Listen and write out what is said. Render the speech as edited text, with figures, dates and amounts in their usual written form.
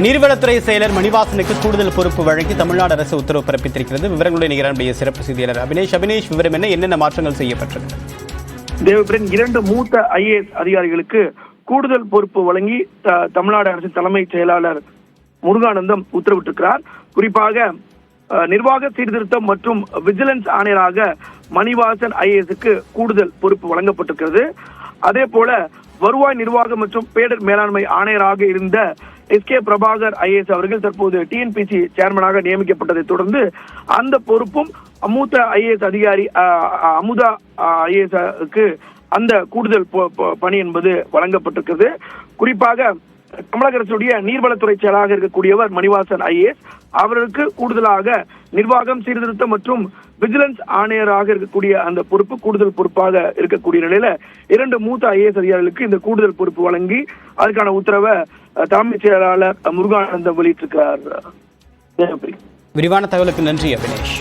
நீர்வளத்துறை செயலர் மணிவாசனுக்கு கூடுதல் பொறுப்பு வழங்கி தமிழ்நாடு அரசு உத்தரவு பிறப்பித்திருக்கிறது. விவரங்களுடைய நிகழ்ச்சிய சிறப்பு செய்தியாளர் அபினேஷ் விவரம் என்னென்ன மாற்றங்கள் செய்யப்பட்டது? தேவபிரன், 2 மூத்த IAS அதிகாரிகளுக்கு கூடுதல் பொறுப்பு வழங்கி தமிழ்நாடு அரசு தலைமைச் செயலாளர் முருகானந்தம் உத்தரவிட்டிருக்கிறார். குறிப்பாக நிர்வாக சீர்திருத்தம் மற்றும் விஜிலன்ஸ் ஆணையராக மணிவாசன் IASக்கு கூடுதல் பொறுப்பு வழங்கப்பட்டிருக்கிறது. அதே போல வருவாய் நிர்வாகம் மற்றும் பேரிடர் மேலாண்மை ஆணையராக இருந்த SK பிரபாகர் IAS அவர்கள் தற்போது TNPC சேர்மனாக நியமிக்கப்பட்டதை தொடர்ந்து அந்த பொறுப்பும் மூத்த IAS அதிகாரி அமுதா IASக்கு அந்த கூடுதல் பணி என்பது வழங்கப்பட்டிருக்கிறது. குறிப்பாக தமிழக அரசுடைய நீர்வளத்துறை செயலாளராக இருக்கக்கூடியவர் மணிவாசன் IAS அவருக்கு கூடுதலாக நிர்வாகம் சீர்திருத்தம் மற்றும் விஜிலன்ஸ் ஆணையராக இருக்கக்கூடிய அந்த பொறுப்பு கூடுதல் பொறுப்பாக இருக்கக்கூடிய நிலையில 2 மூத்த IAS அதிகாரிகளுக்கு இந்த கூடுதல் பொறுப்பு வழங்கி அதற்கான உத்தரவை தலைமைச் செயலாளர் முருகானந்தம் வெளியிட்டிருக்கிறார். விரிவான தகவலுக்கு நன்றி அபினேஷ்.